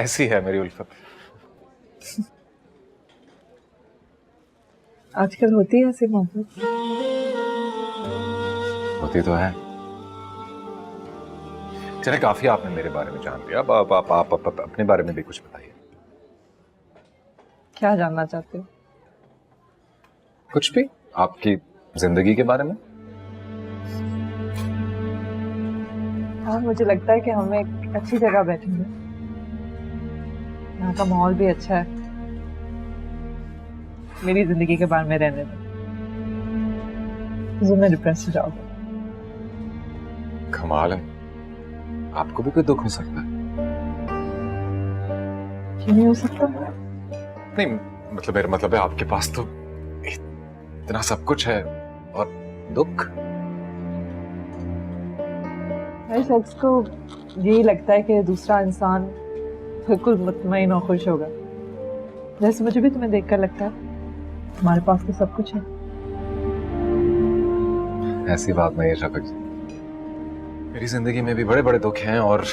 ऐसी है मेरी उल्फत। आजकल होती है ऐसी मोहब्बत? होती तो है। चले काफी आपने मेरे बारे में जान लिया, आप अपने बारे में भी कुछ बताइए। क्या जानना चाहते हो? कुछ भी, आपकी जिंदगी के बारे में। हाँ, मुझे लगता है कि हम एक अच्छी जगह बैठेंगे। यहाँ का माहौल भी अच्छा है। मेरी जिंदगी के बारे में रहने दो, मैं डिप्रेस हो जाओगे। कमाल है, आपको भी कोई दुख हो सकता है? क्यों नहीं हो सकता? नहीं मतलब मेरा मतलब है आपके पास तो इतना सब कुछ है और दुख। हर शख्स को यही लगता है कि दूसरा इंसान बिल्कुल मुतमईन और खुश होगा। जैसे मुझे भी तुम्हें देखकर लगता है तुम्हारे पास तो सब कुछ है। ऐसी बात नहीं है शफक जी, मेरी जिंदगी में भी बड़े बड़े दुख हैं और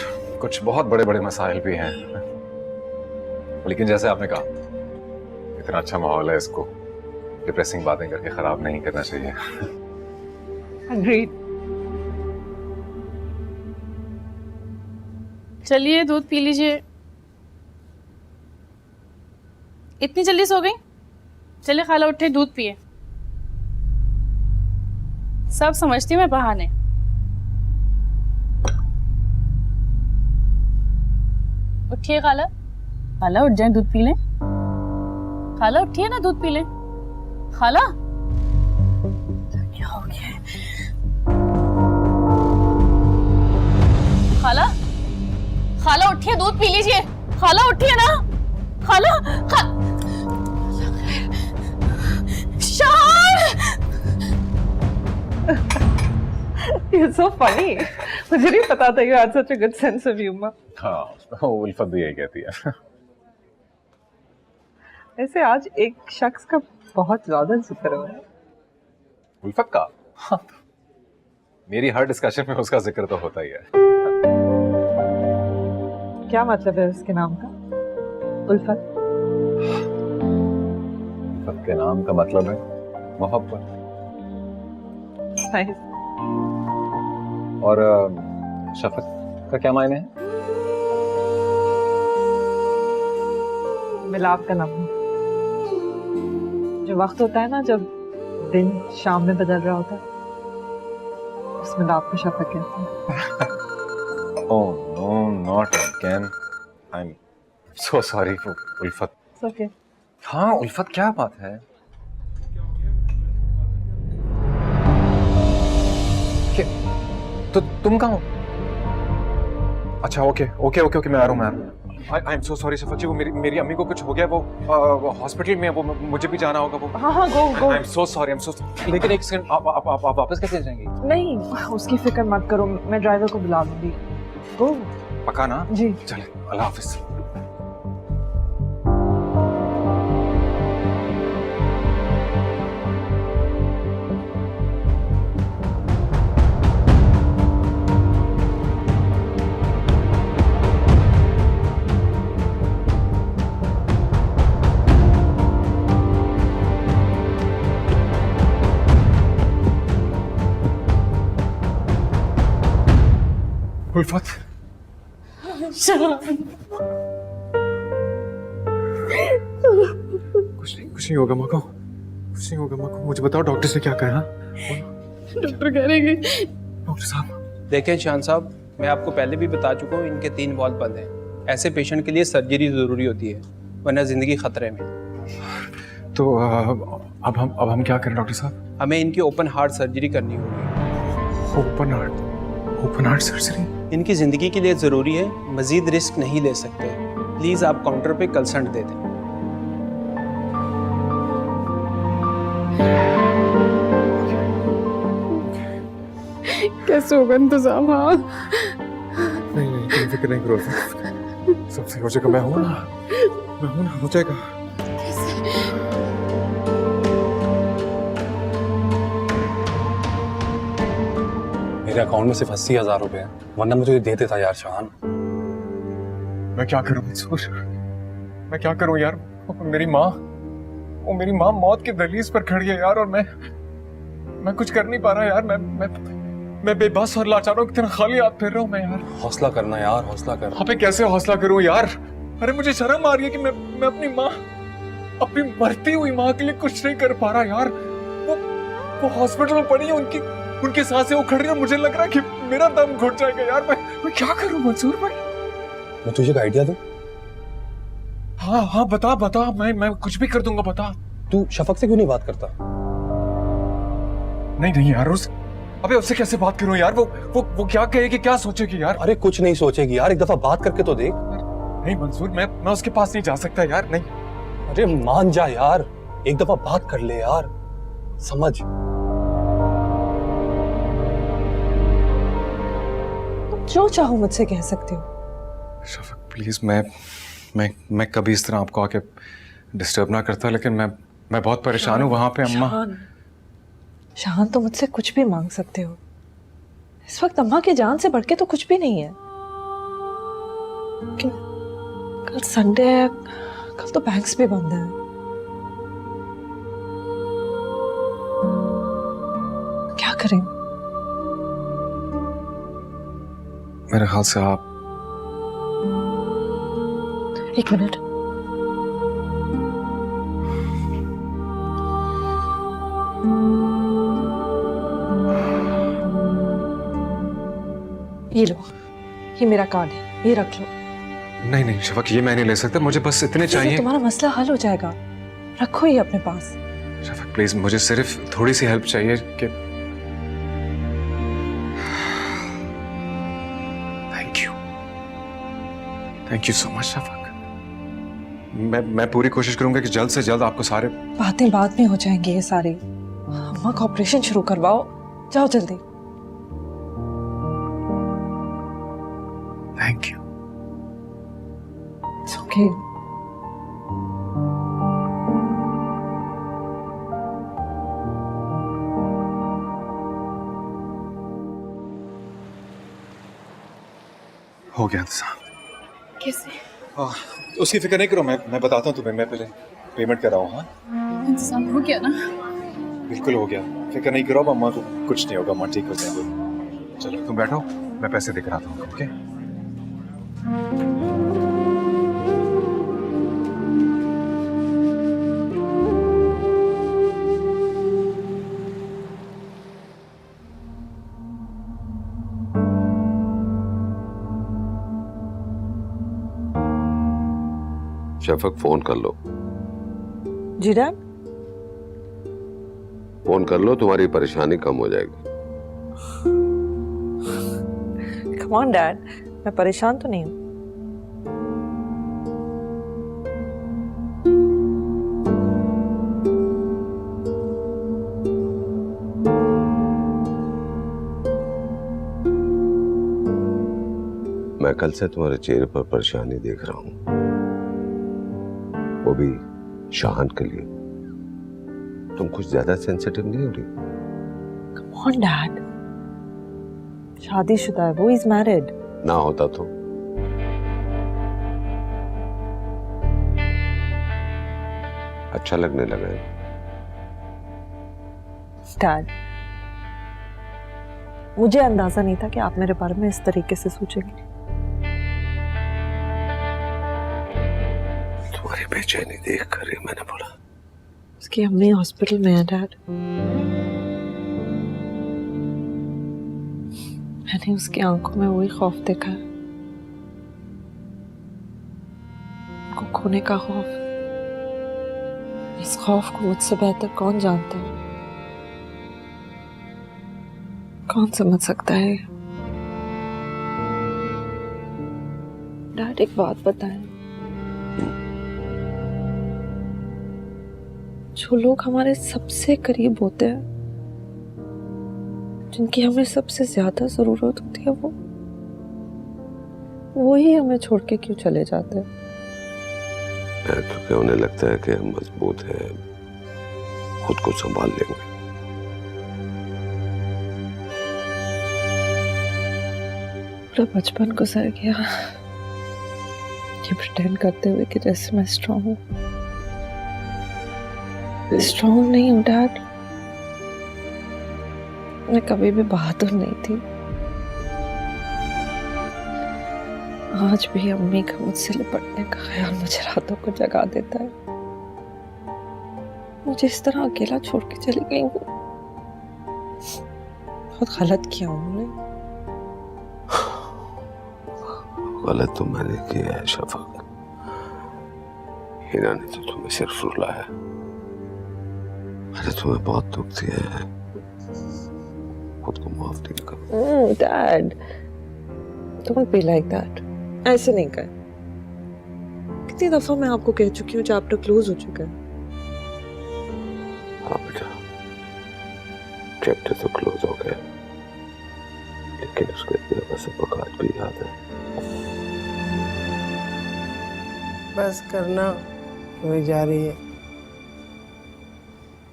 कुछ बहुत बड़े बड़े मसाइल भी हैं, लेकिन जैसे आपने कहा इतना अच्छा माहौल है, इसको डिप्रेसिंग बातें करके खराब नहीं करना चाहिए। Agreed. चलिए दूध पी लीजिए। इतनी जल्दी सो गई? चलिए खाला उठे दूध पिए। सब समझती मैं बहाने। उठिए खाला। खाला उठ जाए, दूध पी लें। खाला उठिए ना, दूध पी लें। खाला क्या हो गया? खाला खाला उठिए, दूध पी लीजिए। खाला उठिए ना। खाला You're so funny. मुझे नहीं पता था you had such a good sense of humor. हाँ, उल्फत भी यही कहती है। ऐसे आज एक शख्स का बहुत ज्यादा जिक्र हो रहा है। उल्फत का? हाँ, मेरी हर डिस्कशन में उसका जिक्र तो होता ही है। क्या मतलब है उसके नाम का? उल्फत। उल्फत के नाम का मतलब है मोहब्बत। Nice. और शफक का क्या मायने है? मिलाप का नाम है। जो वक्त होता है ना जब दिन शाम में बदल रहा होता है, उस मिलाप को शफक कहते हैं। Oh no, not again. I'm so sorry for Ulfat. It's okay. हाँ उल्फत, क्या बात है? तो तुम कहाँ हो? अच्छा ओके ओके ओके ओके, मैं आ रहा हूँ। I am so sorry Shafaq ji, वो मेरी अम्मी को कुछ हो गया, वो हॉस्पिटल में है, वो मुझे भी जाना होगा। वो हाँ go. I am so sorry, I am so. लेकिन एक सेकंड, आप वापस कैसे जाएंगी? नहीं, उसकी फिक्र मत करो, मैं ड्राइवर को बुला लूंगी। गो। पक्का ना? जी। चले, अल्लाह हाफिज। उल्फत, कुछ नहीं होगा मको, कुछ नहीं होगा मको। मुझे बताओ डॉक्टर से क्या कहा? डॉक्टर कह रहे हैं। डॉक्टर साहब देखें शान साहब, मैं आपको पहले भी बता चुका हूँ, इनके 3 वॉल्व बंद हैं। ऐसे पेशेंट के लिए सर्जरी ज़रूरी होती है, वरना ज़िंदगी खतरे में। तो अब हम क्या करें डॉक्टर साहब? हमें इनकी ओपन हार्ट सर्जरी करनी होगी। Open heart surgery? इनकी ज़िंदगी के लिए ज़रूरी है, मज़ीद रिस्क नहीं ले सकते। प्लीज़ आप काउंटर पे कंसल्ट दे दें। कैसे होगा इंतजाम? हाँ नहीं तुम फिक्र नहीं करो, सब सही हो जाएगा। मैं हूँ ना, हो जाएगा। मेरे अकाउंट में सिर्फ 80,000 रुपए हैं, वरना मुझे दे देता यार शान। मैं क्या करूं मंसूर, मैं क्या करूं यार। मेरी माँ, वो मेरी माँ मौत की दहलीज पर खड़ी है यार, और मैं कुछ कर नहीं पा रहा यार। मैं बेबस और लाचार हूं, कितना खाली हाथ फिर रहा हूं मैं यार। हौसला करना यार, हौसला कर। अबे कैसे हौसला करूं यार। अरे मुझे शर्म आ रही है कि मैं अपनी माँ, अपनी मरती हुई माँ के लिए कुछ नहीं कर पा रहा यार। वो हॉस्पिटल में पड़ी है, उनकी सांसें उखड़ रही है, और मुझे लग रहा है कि मेरा दम घुट जाएगा यार। मैं क्या करूं मंसूर भाई। मैं तुझे एक आइडिया दूं? हाँ हाँ बता बता, मैं कुछ भी कर दूंगा, बता। तू शफक से क्यों नहीं बात करता? नहीं यार, अबे उससे कैसे बात करूं यार। वो क्या कहेगी, क्या सोचेगी यार। अरे कुछ नहीं सोचेगी यार, एक दफा बात करके तो देख। नहीं मंसूर, मैं उसके पास नहीं जा सकता यार, नहीं। अरे मान जा यार, एक दफा बात कर ले यार, समझ। तुम जो चाहो मुझसे कह सकते हो। शफक प्लीज, मैं कभी इस तरह आपको आके डिस्टर्ब ना करता, लेकिन मैं बहुत परेशान हूँ वहां पे अम्मा। शान तो मुझसे कुछ भी मांग सकते हो। इस वक्त अम्मा की जान से बढ़ के तो कुछ भी नहीं है। कल संडे है, कल तो बैंक्स भी बंद है। क्या करें? मेरे ख्याल से आप एक मिनट। ये लो, ये मेरा कार्ड है, ये रख लो। नहीं शफक, ये मैं नहीं ले सकता, मुझे बस इतने चाहिए। तुम्हारा मसला हल हो जाएगा, रखो ये अपने पास। शफक प्लीज, मुझे सिर्फ थोड़ी सी हेल्प चाहिए कि thank you so much Shafaq. मैं पूरी कोशिश करूंगा कि जल्द से जल्द आपको सारे बातें बाद में हो जाएंगी ये सारी। अम्मा का ऑपरेशन शुरू करवाओ, जाओ जल्दी। Thank you. It's okay. हो गया इंतजाम। कैसे? उसकी फिक्र नहीं करो, मैं बताता हूँ तुम्हें। मैं पहले पेमेंट कर रहा हूँ। हाँ इंतजाम हो गया ना? बिल्कुल हो गया, फिक्र नहीं करो। अब अम्मा को कुछ नहीं होगा, अम्मा ठीक हो जाएंगे। चलो तुम बैठो, मैं पैसे देकर आता हूँ। ओके? शफक फोन कर लो। जी डैड। फोन कर लो, तुम्हारी परेशानी कम हो जाएगी। कम ऑन डैड, मैं परेशान तो नहीं हूँ। मैं कल से तुम्हारे चेहरे पर परेशानी देख रहा हूँ, वो भी शाहान के लिए। तुम कुछ ज्यादा सेंसिटिव नहीं हो रही? कम ऑन डैड, शादीशुदा है वो, इज मैरिड। ना होता तो? अच्छा लगने लगा है? डैड, मुझे अंदाजा नहीं था कि आप मेरे बारे में इस तरीके से सोचेंगे। तुम्हारी बेचैनी देख कर ही मैंने बोला। उसकी अम्मी हॉस्पिटल में है डैड। मैंने उसकी आंखों में वही खौफ देखा है, उनको खोने का खौफ। इस खौफ को मुझसे बेहतर कौन जानता है, कौन समझ सकता है? डैड एक बात बताएं, जो लोग हमारे सबसे करीब होते हैं, जिनकी हमें सबसे ज्यादा जरूरत होती है, वो ही हमें छोड़ के क्यों चले जाते हैं? क्योंकि उन्हें लगता है कि हम मजबूत हैं, खुद को संभाल लेंगे। पूरा बचपन गुजर गया, ये प्रिटेंड करते हुए कि जैसे मैं स्ट्रांग हूँ। स्ट्रांग नहीं हूँ डैड, मैं कभी भी बहादुर नहीं थी। आज भी अम्मी का मुझसे लिपटने का ख्याल मुझे रातों को जगा देता है। मुझे इस तरह अकेला छोड़ के चली गई हूँ, बहुत गलत किया उन्होंने। गलत तो मैंने किया है शफक, हिना ने तो तुम्हें सिर्फ रुलाया। मैंने तुम्हें बहुत दुख दिया है, खुद को माफ नहीं कर। Dad, don't be like that, ऐसे नहीं कर। कितनी दफा मैं आपको कह चुकी हूँ चैप्टर क्लोज हो चुका है। हाँ बेटा, चैप्टर तो क्लोज हो गया, लेकिन उसके दिया का सबक आज भी याद है। बस करना, हुई जा रही है,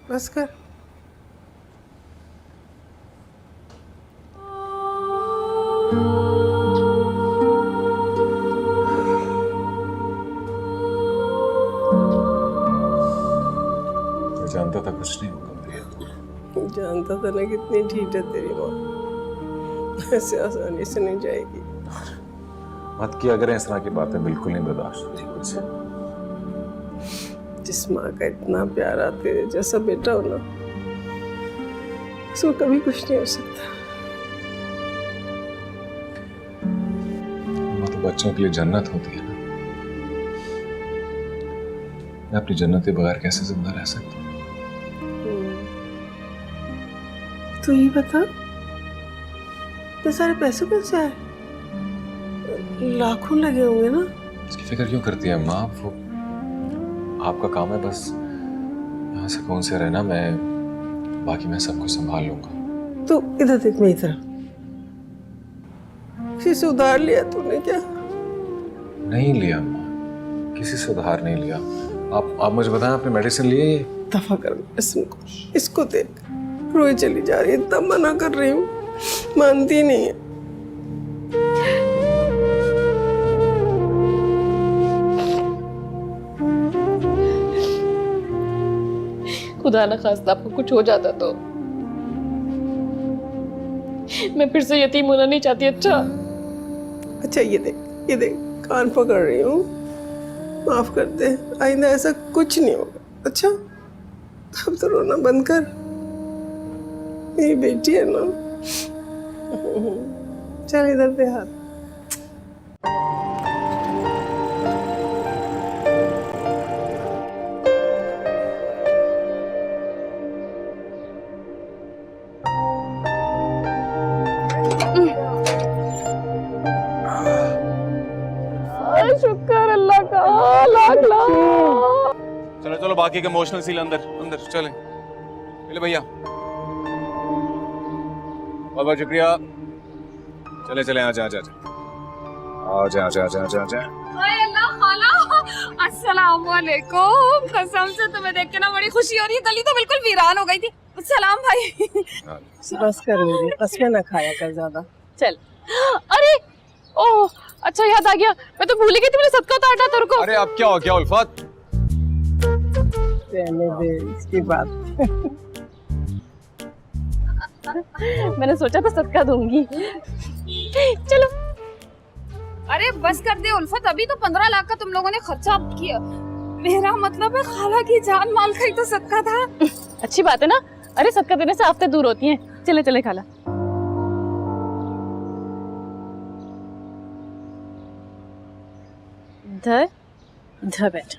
बस कर। जानता था कुछ नहीं होगा मेरे। जानता था ना कितनी ढीठ है तेरी माँ, ऐसे आसानी से नहीं जाएगी। मत किया करें इस तरह की बातें, बिल्कुल नहीं बर्दाश्त होती मुझसे। जिस माँ का इतना प्यारा तेरे जैसा बेटा हो ना, उसको कभी कुछ नहीं हो सकता। माँ तो बच्चों के लिए जन्नत होती है ना। मैं अपनी जन्नत के बगैर कैसे जिंदा रह सकता हूँ? तो ये बता, ये सारे पैसे कौन से आए? लाखों लगे होंगे ना। इसकी फिक्र क्यों करती है माँ? वो आपका काम है, बस यहाँ से कौन से रहना, मैं बाकी मैं सब कुछ संभाल लूंगा। तो इधर देख मेरी तरफ, किसी से उधार लिया तूने क्या? नहीं लिया माँ, किसी से उधार नहीं लिया। आप मुझे बताएं, आपने मेडिसिन लिए? दफा कर मेडिसिन को, इसको देख रोई चली जा रही है, इतना मना कर रही हूँ, मानती नहीं है। खुदा ना खास्ता आपको कुछ हो जाता तो मैं फिर से यतीम होना नहीं चाहती। अच्छा ये देख कान पकड़ रही हूँ, माफ कर दे, आइंदा ऐसा कुछ नहीं होगा। अच्छा अब तो रोना बंद कर, मेरी बेटी है ना। चल इधर दे हाथ। शुक्र अल्लाह का, लाख लाख। चलो चलो, बाकी के इमोशनल सील अंदर अंदर चलें। चले भैया, बहुत बहुत शुक्रिया। चले चले, आजा आजा आजा आजा आजा आजा आजा। हाय अल्लाह खाला, अस्सलाम वालेकुम। कसम से तुम्हें देख के ना बड़ी खुशी हो रही है, गली तो बिल्कुल वीरान हो गई थी। सलाम भाई। बस कर मेरी, बस में ना खाया कर ज्यादा। चल। अरे ओह अच्छा याद आ गया, मैं तो भूल ही गई थी, मैंने सदका उतारना तेरे को। अरे अब क्या हो गया उल्फत? रहने दे इसकी बात। मैंने सोचा था सदका दूंगी। चलो। अरे बस कर दे उल्फत, अभी तो 15 लाख का तुम लोगों ने खर्चा किया। मेरा मतलब है खाला की जान माल का ही तो सदका था। अच्छी बात है ना। अरे सदका देने से आफतें दूर होती हैं। चले चले खाला। इधर बैठ।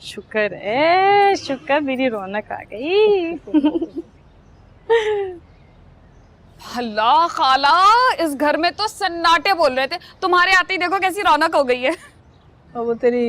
शुक्र है, शुक्र मेरी रौनक आ गई। अल्लाह खाला, इस घर में तो सन्नाटे बोल रहे थे, तुम्हारे आते ही देखो कैसी रौनक हो गई है। और वो तेरी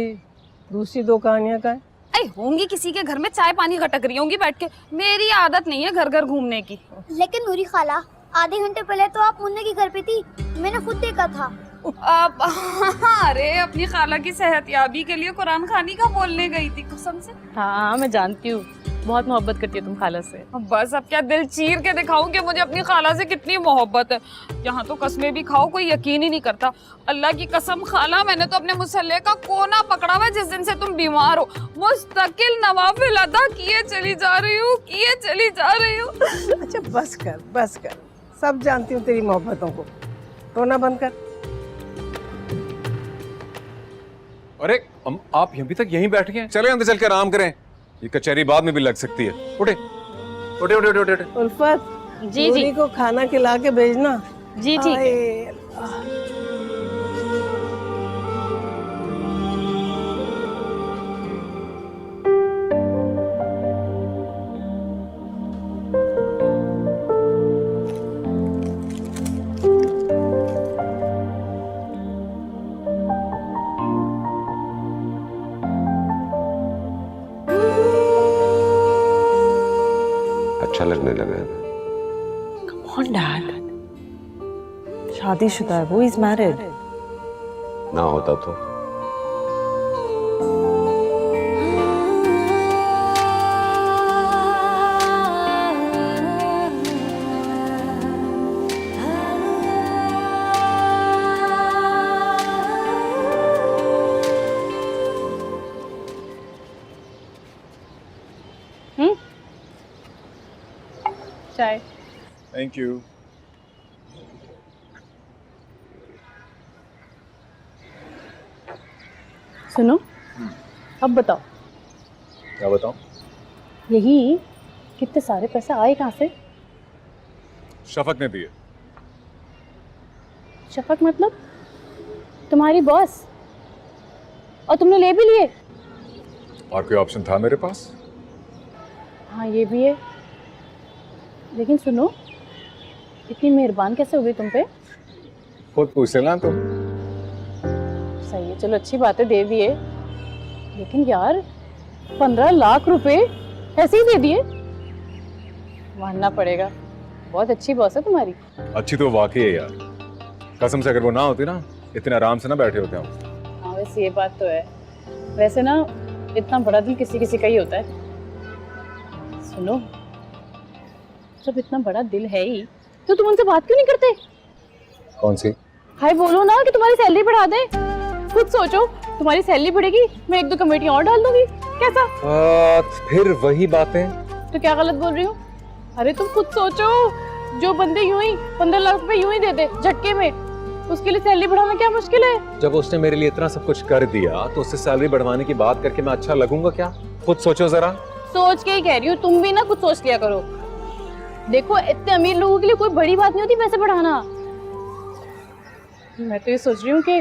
दूसरी दो कहानियां का है? अरे होंगी किसी के घर में चाय पानी गटक रही होंगी बैठ के। मेरी आदत नहीं है घर घर घूमने की। लेकिन नूरी खाला, आधे घंटे पहले तो आप मुन्ने के घर पे थी, मैंने खुद देखा था। अरे अपनी खाला की सेहतयाबी के लिए कुरान खानी का बोलने गई थी कसम से। हाँ मैं जानती हूँ, बहुत मोहब्बत करती है तुम खाला से। बस अब क्या दिल चीर के दिखाऊं कि मुझे अपनी खाला से कितनी मोहब्बत है। यहाँ तो कसमें भी खाओ कोई यकीन ही नहीं करता। अल्लाह की कसम खाला, मैंने तो अपने मुसल्ले का कोना पकड़ा हुआ है जिस दिन से तुम बीमार हो। मुस्तकिल नवाफिल अदा किए चली जा रही हूँ, किए चली जा रही हूँ। अच्छा बस कर, सब जानती हूँ तेरी मोहब्बतों को, रोना बंद कर। अरे आप अभी तक यहीं बैठ गए हैं? चले अंदर चल के आराम करें, ये कचहरी बाद में भी लग सकती है। उठे उठे उठे उठे उठे। उल्फत, जी जी नूरी को खाना खिला के भेजना। जी ठीक है। आए अल्लाह। अच्छा लगने लगा है ना? कौन डैड? शादीशुदा है वो, इज मैरिड। ना होता तो चाय। Thank you. सुनो, अब बताओ क्या बताऊं? यही कितने सारे पैसे आए कहाँ से? शफक ने दिए। शफक मतलब तुम्हारी बॉस? और तुमने ले भी लिए? और कोई ऑप्शन था मेरे पास? हाँ ये भी है, लेकिन सुनो, इतनी मेहरबान कैसे हो गई तुम पे? खुद पूछ लेना तुम। सही है, चलो अच्छी बात है, दे दिए। लेकिन यार 15 लाख रुपए ऐसे ही दे दिए? मानना पड़ेगा, बहुत अच्छी बॉस है तुम्हारी। अच्छी तो वाकई है यार, कसम से अगर वो ना होती ना इतने आराम से ना बैठे होते हम। हाँ वैसे ये बात तो है। वैसे ना इतना बड़ा दिल किसी किसी का ही होता है। सुनो, जब इतना बड़ा दिल है ही तो तुम उनसे बात क्यों नहीं करते? कौन सी? हाय बोलो ना कि तुम्हारी सैलरी बढ़ा दे। खुद सोचो, तुम्हारी सैलरी बढ़ेगी, मैं 1-2 कमेटियां और डाल दूंगी। कैसा? फिर वही बातें। तो क्या गलत बोल रही हूँ? अरे तुम खुद सोचो, जो बंदे यूं ही 15 लाख रुपए यूं ही दे दे झटके में, उसके लिए सैलरी बढ़ाना क्या मुश्किल है? जब उसने मेरे लिए इतना सब कुछ कर दिया तो उससे सैलरी बढ़वाने की बात करके मैं अच्छा लगूंगा क्या? खुद सोचो जरा। सोच के ही कह रही हूँ, तुम भी ना कुछ सोच लिया करो। देखो इतने अमीर लोगों के लिए कोई बड़ी बात नहीं होती पैसे बढ़ाना। मैं तो ये सोच रही हूँ कि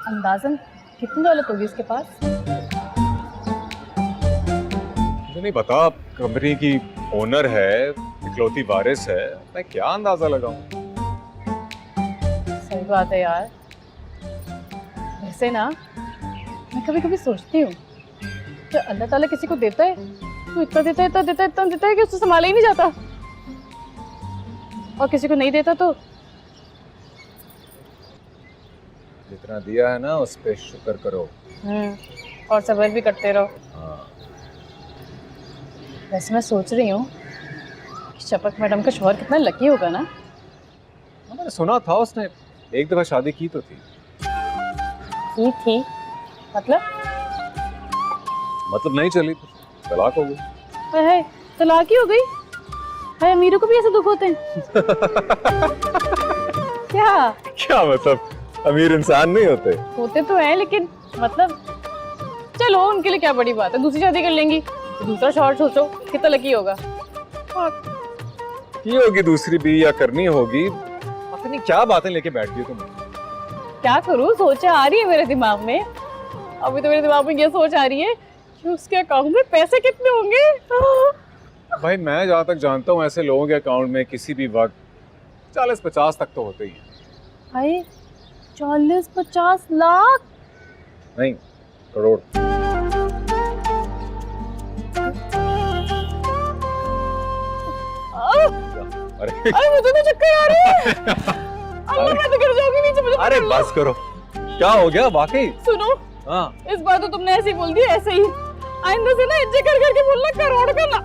अंदाजन कितनी दौलत होगी उसके पास? मुझे नहीं पता, कंपनी की ओनर है, इकलौती वारिस है, मैं क्या अंदाजा लगाऊं? सही बात है यार। वैसे ना मैं कभी कभी सोचती हूँ कि अल्लाह ताला किसी को देता है तो इतना देता है, इतना देता है, इतना देता है कि उससे संभाला ही नहीं जाता, और किसी को नहीं देता तो जितना दिया है ना उस पे शुक्र करो। और सब्र भी करते रहो। हाँ। वैसे मैं सोच रही हूँ कि शफक मैडम का शौहर कितना लकी होगा ना। मैंने सुना था उसने एक दफा शादी की तो थी। थी मतलब नहीं चली तो तलाक हो गई। है तलाक ही हो गई? है अमीरों को भी ऐसे दुख होते हैं? क्या मतलब अमीर इंसान नहीं होते? होते तो हैं, लेकिन मतलब चलो उनके लिए क्या बड़ी बात है, दूसरी शादी कर लेंगी, दूसरा शौहर सोचो कितना लकी होगा। की होगी दूसरी भी या करनी होगी, पता नहीं क्या बातें लेके बैठ गई तुम। क्या करूँ, सोच आ रही है मेरे दिमाग में। अभी तो मेरे दिमाग में ये सोच आ रही है कि उसके अकाउंट में पैसे कितने होंगे। भाई मैं जहाँ तक जानता हूँ ऐसे लोगों के अकाउंट में किसी भी वक्त 40-50 तक तो होते ही हैं। भाई 40-50 लाख? नहीं, करोड़। अरे अरे मुझे तो चक्कर आ रही है। मैं तो गिर जाऊंगी नीचे, मुझे अरे पकड़ लो। बस करो, क्या हो गया वाकई? सुनो, हाँ इस बार तो तुमने ऐसे ही बोल दिया, ऐसे ही। आइंदा से ना इज्जत कर करके बोलना, करोड़ का ना।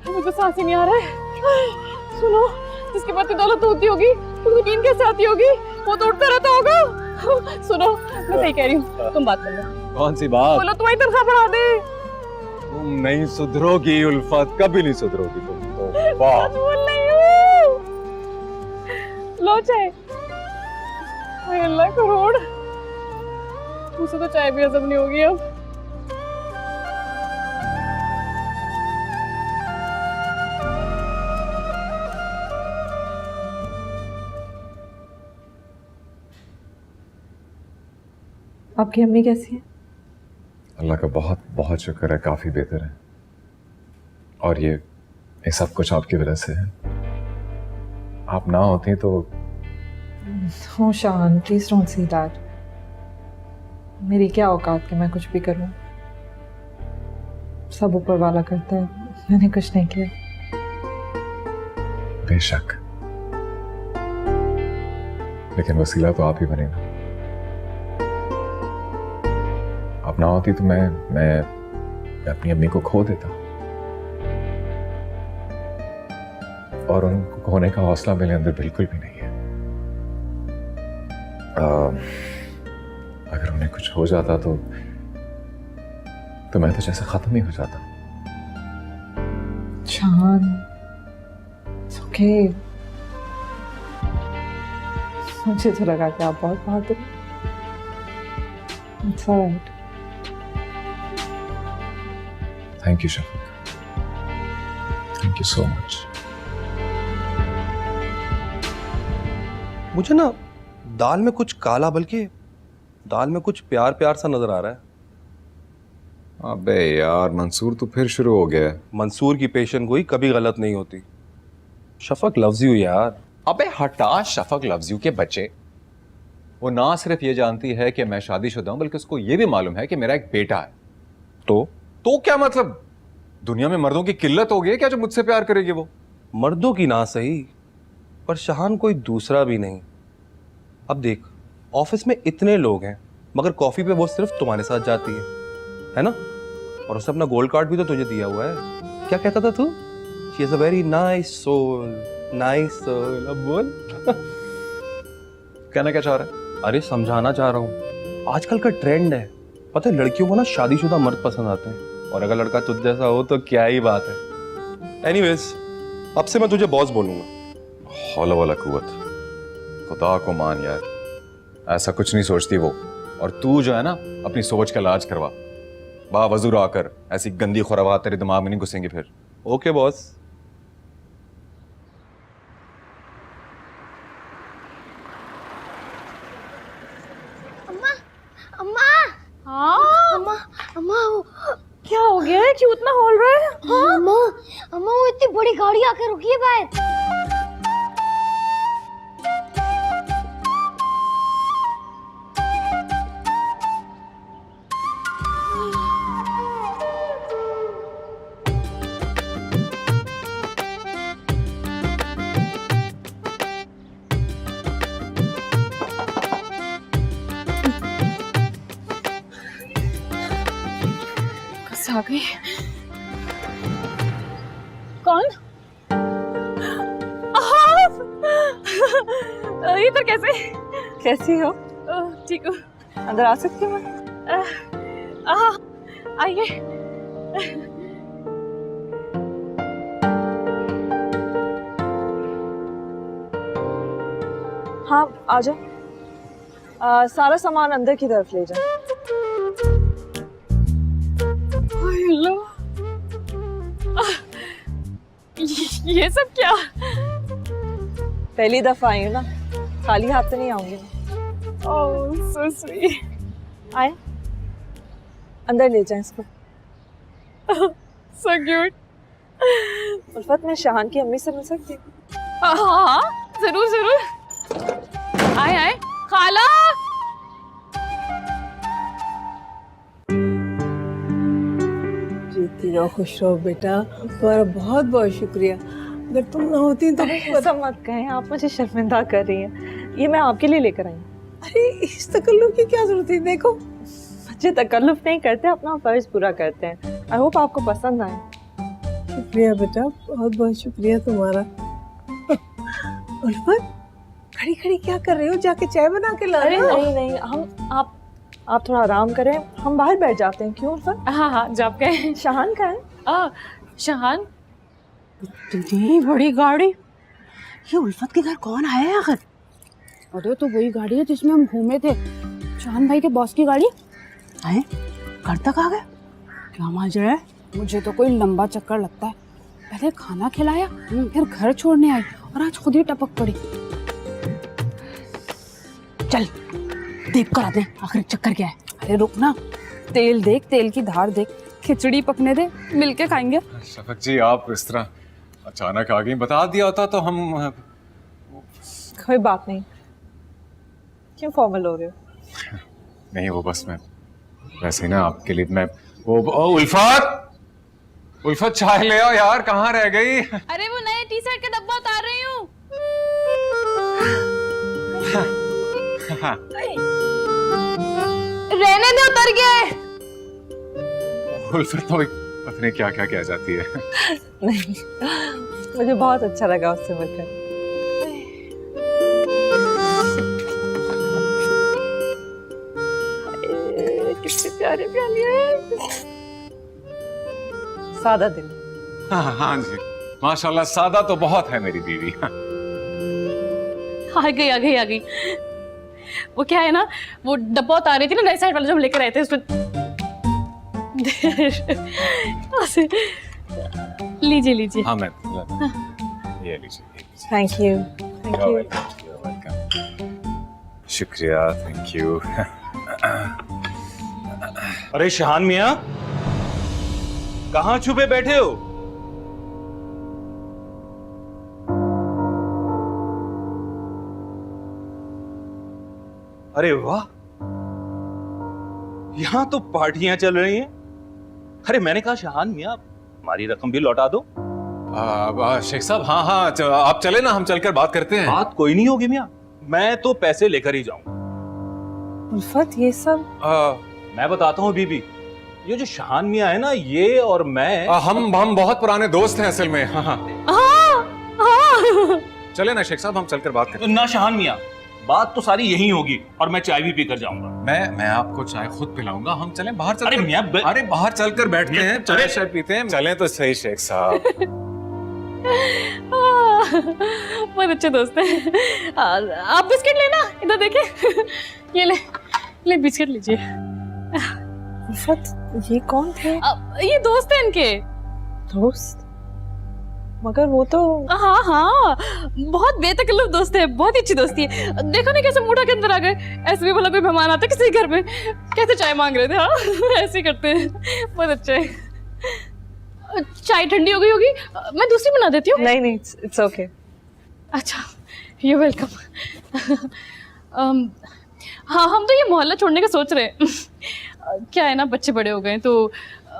मुझे तो सांस ही नहीं आ रहा है। सुनो, जिसके पास दौलत होती होगी उसको नींद कैसे आती होगी? वो तो उठता रहता होगा। सुनो, मैं सही कह रही हूँ, तुम बात कर लो। कौन सी बात? बोलो तुम्हारी तनख्वाह बढ़ा दे। तुम नहीं सुधरोगी उल्फत, कभी नहीं सुधरोगी तुम तो। वाह, बोल रही हूँ। लो चाय। हाय अल्लाह, करोड़। मुझसे तो चाय भी हजम नहीं होगी अब। आपकी अम्मी कैसी है? अल्लाह का बहुत बहुत शुक्र है, काफी बेहतर है। और ये सब कुछ आपकी वजह से है। आप ना होती तो Oh, शान, प्लीज डोंट से दैट। मेरी क्या औकात कि मैं कुछ भी करूं? सब ऊपर वाला करता है, मैंने कुछ नहीं किया। बेशक, लेकिन वसीला तो आप ही बनेगा। आप ना होती तो मैं अपनी अम्मी को खो देता, और उनको खोने का हौसला मेरे अंदर बिल्कुल भी नहीं है। अगर उन्हें कुछ हो जाता तो मैं तो जैसे खत्म ही हो जाता। शान, it's okay। मुझे तो लगा कि आप बहुत बहादुर हैं। It's alright। Thank you Shafaq, thank you so much. मुझे ना दाल में कुछ काला, बल्कि दाल में कुछ प्यार प्यार सा नजर आ रहा है। अबे यार मंसूर, तो फिर शुरू हो गया है। मंसूर की पेशन गोई कभी गलत नहीं होती। शफक लफ्ज यू यार। अबे हटा शफक लफ्ज यू के बच्चे। वो ना सिर्फ ये जानती है कि मैं शादीशुदा हूं, बल्कि उसको ये भी मालूम है कि मेरा एक बेटा है। तो क्या मतलब, दुनिया में मर्दों की किल्लत हो गई है क्या जो मुझसे प्यार करेगी वो? मर्दों की ना सही, पर शहान कोई दूसरा भी नहीं। अब देख, ऑफिस में इतने लोग हैं, मगर कॉफी पे वो सिर्फ तुम्हारे साथ जाती है ना? और उसने अपना गोल्ड कार्ड भी तो तुझे दिया हुआ है। क्या कहता था तू? She is a very nice soul, nice soul. अब बोल। कहना क्या चाह रहा है? अरे समझाना चाह रहा हूँ, आजकल का ट्रेंड है, पता है, लड़कियों को ना शादीशुदा मर्द पसंद आते हैं, और अगर लड़का तुझ जैसा हो तो क्या ही बात है। एनीवेज, अब से मैं तुझे बॉस बोलूंगा। हौला वाला कुव्वत, खुदा को मान यार, ऐसा कुछ नहीं सोचती वो। और तू जो है ना, अपनी सोच का इलाज करवा। बावजूर आकर ऐसी गंदी खुराबात तेरे दिमाग में नहीं घुसेंगी फिर। Okay boss. अम्मा, हाँ, अम्मा, अम्मा, क्या हो गया है? क्यों इतना हौल रहा है? हाँ, अम्मा, अम्मा, वो इतनी बड़ी गाड़ी आके रुकी है बाहर। आ गई। कौन? इधर कैसे? कैसी हो? ठीक हूँ। अंदर आ सकती हूँ मैं? आइए। हाँ, आ जाओ। सारा सामान अंदर की तरफ ले जाओ। हेलो, ये सब क्या? पहली दफा आई हूँ ना, खाली हाथ तो नहीं आऊंगी। ओह सो स्वीट। आए, अंदर ले जाएं इसको। So cute. उल्फत, मैं शाहान की अम्मी से मिल सकती हूँ? हाँ, जरूर जरूर। आए आए खाला। जीती रहो, खुश रहो बेटा। तुम्हारा बहुत बहुत शुक्रिया। अगर तुम ना होती तो ऐसा मत कहें, आप मुझे शर्मिंदा कर रही हैं। ये मैं आपके लिए लेकर आई हूँ। अरे इस तकल्लुफ की क्या जरूरत है? देखो बच्चे तकल्लुफ नहीं करते, अपना फर्ज पूरा करते हैं। आई होप आपको पसंद आए। शुक्रिया बेटा, बहुत बहुत शुक्रिया तुम्हारा। उल्फत, खड़ी खड़ी क्या कर रहे हो? जाके चाय बना के ला। अरे नहीं नहीं, हम आप थोड़ा आराम करें, हम बाहर बैठ जाते हैं। क्यों उल्फत? हाँ हाँ, जॉब का है। शाहान का है। शाहान, इतनी बड़ी गाड़ी, ये उल्फत के घर कौन आया है आखिर? अरे तो वही गाड़ी है जिसमें हम घूमे थे, चांद भाई के बॉस की गाड़ी। आए घर तक आ गए? क्या माजरा है? मुझे तो कोई लंबा चक्कर लगता है। पहले खाना खिलाया, फिर घर छोड़ने आई और आज खुद ही टपक पड़ी। चल देख कर आते हैं आखिर चक्कर क्या है। अरे रुक ना, तेल देख, तेल की धार देख, खिचड़ी पकने दे, मिलके खाएंगे। शफक जी, आप इस तरह अचानक आ गई, बता दिया होता तो हम। कोई बात नहीं, क्यों फॉर्मल हो रहे हो? नहीं, वो बस मैं वैसे ही ना आपके लिए मैं वो उल्फत चाय ले आओ यार, कहाँ रह गई? अरे वो नए टी शर्ट का डब्बा उतार रही हूँ। रहने दे, उतर गए। उल्फत तो पता नहीं क्या क्या कह जाती है। नहीं, मुझे बहुत अच्छा लगा उससे मिलकर। कितने प्यारे प्यारे हैं। सादा दिल। हाँ जी, माशाल्लाह, सादा तो बहुत है मेरी बीवी। आ गई। वो क्या है ना, वो डब्बा उतार रही थी ना, नए साइड वाला जो हम लेकर आए थे, उसमें लीजिए। हाँ मैं ये लीजिए। Thank you. शुक्रिया, थैंक यू। अरे शहान मियां, कहाँ छुपे बैठे हो? अरे वाह, यहां तो पार्टियां चल रही हैं। अरे मैंने कहा शहान मियां, हमारी रकम भी लौटा दो। शेख साहब, हाँ आप चले ना, हम चलकर बात करते हैं। बात कोई नहीं होगी मियां, मैं तो पैसे लेकर ही जाऊंगा। उल्फत, ये सब मैं बताता हूँ बीबी, ये जो शहान मियां है ना, ये और मैं हम बहुत पुराने दोस्त हैं असल में। हाँ। चले ना शेख साहब, हम चलकर बात करते हैं। ना शहान मियां, बात तो सारी यही होगी और मैं चाय भी पीकर जाऊंगा। मैं आपको चाय खुद पिलाऊंगा, हम चलें बाहर चलकर। अरे मियां, अरे बाहर चलकर बैठते हैं, चाय पीते हैं। चलें तो सही शेख साहब। बहुत अच्छे दोस्त हैं। आप बिस्किट लेना, इधर देखिए। ये ले बिस्किट लीजिए। उल्फत, ये कौन थे? ये दोस्त हैं इनके। दोस्त? मगर वो तो हाँ, बहुत बेतकल्लुफ दोस्त है, बहुत ही अच्छी दोस्ती है। देखो ना कैसे मुंह के अंदर आ गए, ऐसे भी भला कोई मेहमान आता किसी घर में, कैसे चाय मांग रहे थे। हाँ, ऐसे करते हैं, बहुत अच्छे। चाय ठंडी हो गई होगी, मैं दूसरी बना देती हूँ। नहीं, इट्स ओके। अच्छा, यू वेलकम। हाँ, हम तो ये मोहल्ला छोड़ने का सोच रहे हैं। क्या है ना, बच्चे बड़े हो गए तो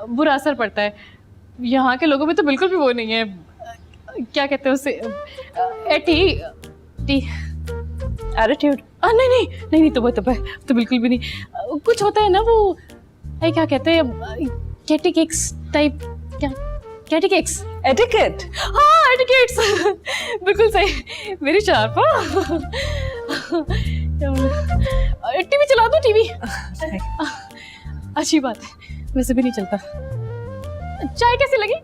बुरा असर पड़ता है। यहाँ के लोगों में तो बिल्कुल भी वो नहीं है, क्या कहते हैं उसे, एटीट्यूड। नहीं तो बिल्कुल भी नहीं। कुछ होता है ना वो, क्या कहते हैं, कैटिकेक्स टाइप। क्या कैटिकेक्स? एटिकेट। हाँ, एटिकेट्स। बिल्कुल सही, वेरी शार्प। टीवी चला दो, टीवी। अच्छी बात है, वैसे भी नहीं चलता। चाय कैसी लगी?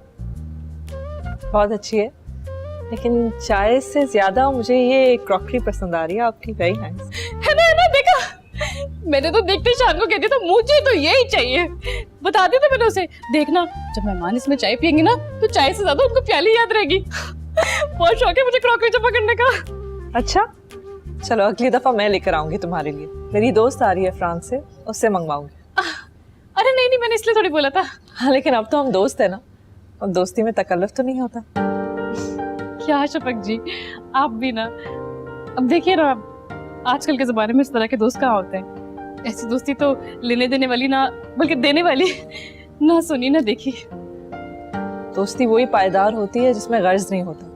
बहुत अच्छी है, लेकिन चाय से ज्यादा मुझे ये क्रॉकरी पसंद आ रही है आपकी। Very nice. है ना, देखा, मैंने तो देखते ही शान को कह दिया था मुझे तो यही चाहिए। बता दिया था मैंने उसे, देखना जब मेहमान इसमें चाय पियेंगे ना तो चाय से ज्यादा उनको प्याली याद रहेगी। बहुत शौक है मुझे क्रॉकरी जमा करने का। अच्छा, चलो अगली दफा मैं लेकर आऊंगी तुम्हारे लिए। मेरी दोस्त आ रही है फ्रांस से, उससे मंगवाऊंगी। अरे नहीं, मैंने इसलिए थोड़ी बोला था। हाँ, लेकिन अब तो हम दोस्त है ना, अब दोस्ती में तकल्लुफ तो नहीं होता। क्या शफक जी, आप भी ना, अब देखिए ना, आजकल के जमाने में इस तरह के दोस्त कहाँ होते हैं। ऐसी दोस्ती तो लेने देने वाली ना, बल्कि देने वाली ना सुनी ना देखी। दोस्ती वही पायदार होती है जिसमें गर्ज नहीं होता।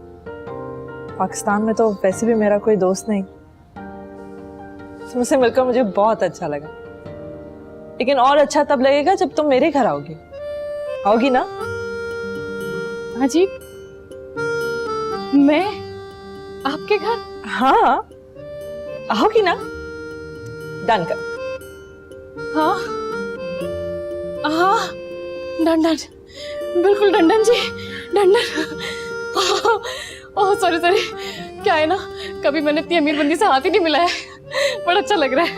पाकिस्तान में तो वैसे भी मेरा कोई दोस्त नहीं, तुमसे मिलकर मुझे बहुत अच्छा लगा। लेकिन और अच्छा तब लगेगा जब तुम मेरे घर आओगी, आओगी ना? हाँ जी, मैं आपके घर? हाँ, आओगी ना? डन कर। हाँ हाँ, डन डन, बिल्कुल डन डन जी, done done. Oh sorry sorry, क्या है ना, कभी मैंने इतनी अमीर बंदी से हाथ ही नहीं मिलाया, बड़ा अच्छा लग रहा है।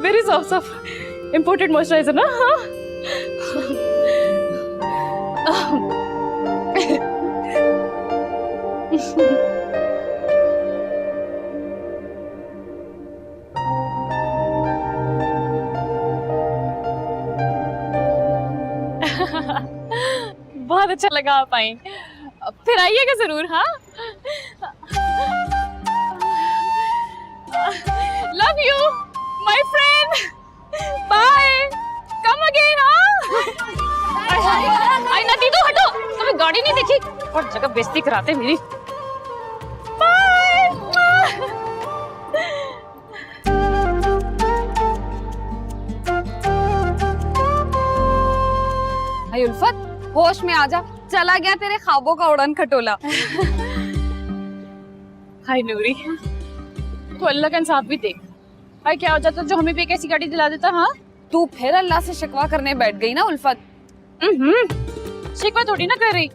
Very soft soft imported moisturiser ना? हाँ बहुत अच्छा लगा आप आई, फिर आइएगा जरूर। हाँ, love you my friend, bye, come again. आई ना दीदू, हटो, तुम्हें गाड़ी नहीं देखी और जगह बेइज्जती कराते मेरी। बाय। हाय उल्फत, होश में आजा, चला गया तेरे ख्वाबों का उड़न खटोला। हाय नूरी, तू अल्लाह का इंसाफ भी देख, हाय क्या हो जाता जो हमें भी एक ऐसी गाड़ी दिला देता। हाँ, तू फिर अल्लाह से शिकवा करने बैठ गई ना उल्फत। शिकवा थोड़ी ना कर रही,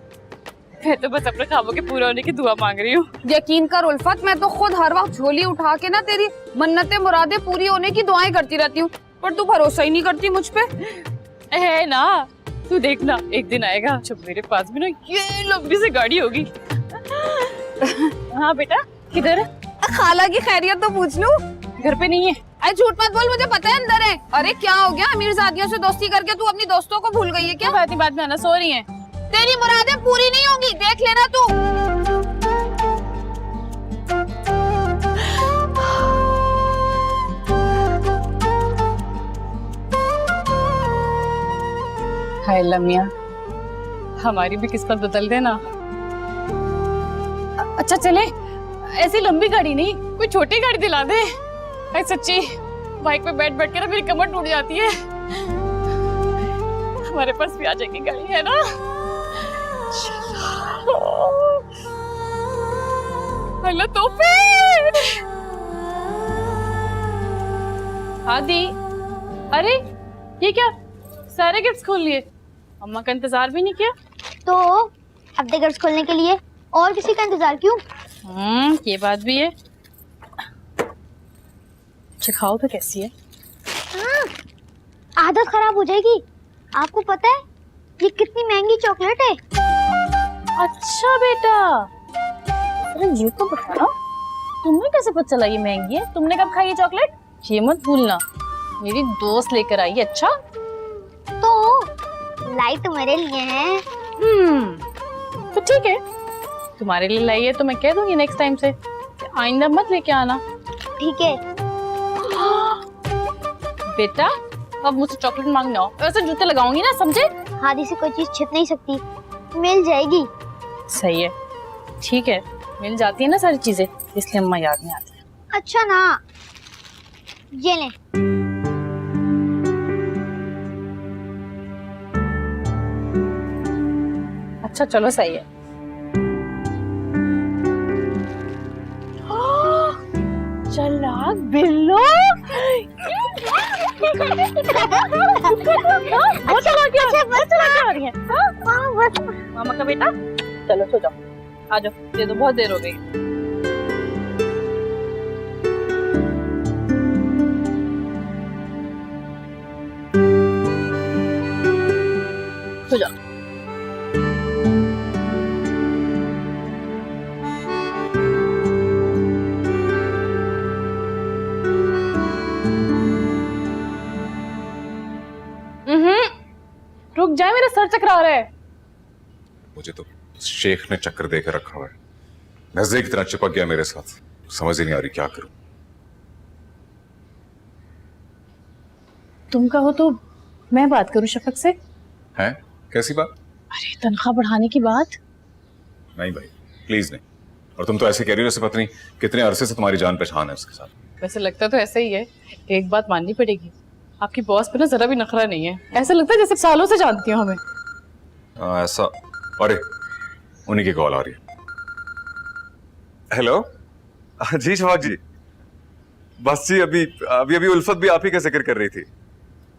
मैं तो बस अपने ख्वाबों के पूरा होने की दुआ मांग रही हूँ। यकीन कर उल्फत, मैं तो खुद हर वक्त झोली उठा के ना तेरी मन्नतें मुरादें पूरी होने की दुआएं करती रहती हूँ, पर तू भरोसा ही नहीं करती मुझ पे। है ना, तू देखना एक दिन आएगा जब मेरे पास भी ना ये लंबी सी गाड़ी होगी। हाँ बेटा, किधर है? खाला की खैरियत तो पूछ लूं। घर पे नहीं है। अरे झूठ मत बोल, मुझे पता है अंदर है। अरे क्या हो गया, अमीरजादियों से दोस्ती करके तू अपनी दोस्तों को भूल गई है क्या? बात ही बात में आना, सो रही है। तेरी मुरादें पूरी नहीं होंगी, देख लेना तू। हाय लमिया, हमारी भी किस्मत बदल देना। अच्छा चले, ऐसी लंबी गाड़ी नहीं, कोई छोटी गाड़ी दिला दे। अरे सच्ची, बाइक पे बैठ बैठ के ना मेरी कमर टूट जाती है। हमारे पास भी आ जाएगी गाड़ी, है ना? अल्लाह तौफीक। हाँ दी, अरे ये क्या, सारे गिफ्ट्स खोल लिए, अम्मा का इंतजार भी नहीं किया? तो अपने गिफ्ट्स खोलने के लिए और किसी का इंतजार क्यों? ये बात भी है। खाओ तो कैसी है? आदत खराब हो जाएगी। आपको पता है ये कितनी महंगी चॉकलेट है? अच्छा बेटा, अरे ये तो बताना, तुम्हें कैसे पता चला ये महंगी है? तुमने कब खाई ये चॉकलेट? ये मत भूलना, मेरी दोस्त लेकर आई है। अच्छा तो लाई तो मेरे लिए है। तो ठीक है, तुम्हारे लिए लाई है तो मैं कह दूंगी नेक्स्ट टाइम से, आइंदा मत लेके आना। ठीक है बेटा, अब मुझसे चॉकलेट मांगना हो वैसे जूते लगाऊंगी ना, समझे? हादी से कोई चीज छिप नहीं सकती, मिल जाएगी। सही है, ठीक है, मिल जाती है ना सारी चीजें, इसलिए अम्मा याद नहीं आती। अच्छा ना, ये ले। अच्छा चलो सही है। चालाक बिल्लो, बहुत चालाक है, बहुत चालाक आ रही है। मामा का बेटा, चलो सो जाओ, आ जाओ, ये तो बहुत देर हो गई। सो जाओ। रुक जाए, मेरा सर चकरा रहा है। मुझे तो शेख ने चक्कर देकर रखा हुआ है, नजदीक इतना चिपक गया मेरे साथ, समझ ही नहीं आ रही क्या करूं। तुम कहो तो मैं बात करूं शफक से। हैं? कैसी बात? अरे तनख्वाह बढ़ाने की बात। नहीं भाई, प्लीज नहीं। और तुम तो ऐसे कह रही हो जैसे पता नहीं कितने अरसे से तुम्हारी जान पहचान है उसके साथ। वैसे लगता तो ऐसा ही है। एक बात माननी पड़ेगी, आपकी बॉस पे ना जरा भी नखरा नहीं है। ऐसा लगता है जैसे सालों से जानती हूँ हमें। ऐसा। अरे उन्हीं की कॉल आ रही है। हेलो जी शफाक जी। बस जी अभी अभी अभी उल्फत भी आप ही का जिक्र कर रही थी।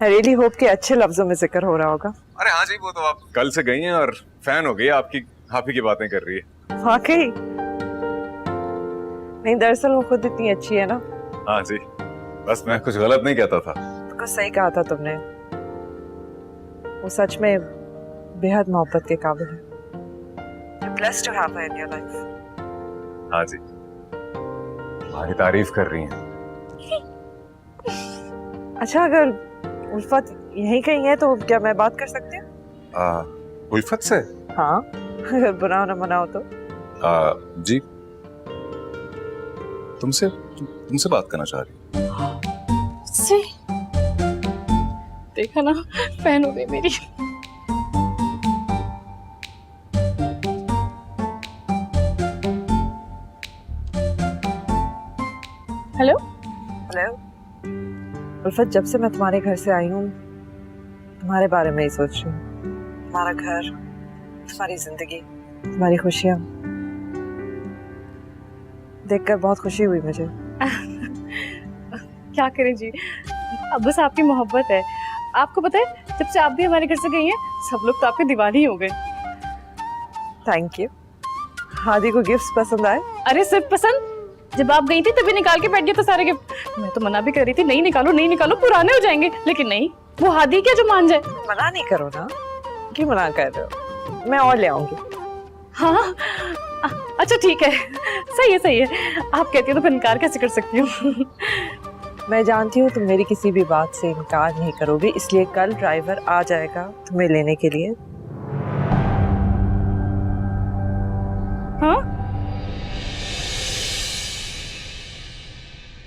आई रियली होप कि अच्छे लफ्जों में जिक्र हो रहा होगा। अरे हाँ जी, वो तो आप कल से गई हैं और फैन हो गई, आपकी आप ही की बातें कर रही है। वाकई? नहीं, दरअसल वो खुद इतनी अच्छी है ना। हाँ जी, बस मैं कुछ गलत नहीं कहता था। कुछ सही कहा था तुमने, वो सच में बेहद मोहब्बत के काबिल है। You're blessed to have her in your life. हाँ जी, तुम्हारी तारीफ कर रही हैं। अच्छा, अगर उल्फत यहीं कहीं है तो क्या मैं बात कर सकती हूँ? उल्फत से? हाँ, अगर बुरा ना मनाओ तो। जी, तुमसे बात करना चाह रही हूँ। से देखा ना, फैन हो गई मेरी। हेलो हेलो उल्फत, जब से मैं तुम्हारे घर से आई हूँ तुम्हारे बारे में ही सोच रही हूँ। तुम्हारा घर, तुम्हारी जिंदगी, तुम्हारी खुशियाँ देखकर बहुत खुशी हुई मुझे। क्या करें जी, अब बस आपकी मोहब्बत है। आपको पता है, जब से आप भी हमारे घर से गई हैं सब लोग तो आपके दीवाने ही हो गए। Thank you. हादी को गिफ्ट्स पसंद आए? अरे सिर्फ पसंद, जब आप गई थी तभी निकाल के बैठ गए तो सारे गिफ्ट। मैं तो मना भी कर रही थी, नहीं निकालो पुराने हो जाएंगे, लेकिन नहीं, वो हादी क्या जो मान जाए। मना नहीं करो ना, क्यों मना कर रहे हो? मैं और ले आऊंगी। हाँ अच्छा ठीक है, सही है। आप कहती हो तो फिर इनकार कैसे कर सकती हूँ। मैं जानती हूँ तुम मेरी किसी भी बात से इनकार नहीं करोगे, इसलिए कल ड्राइवर आ जाएगा तुम्हें लेने के लिए।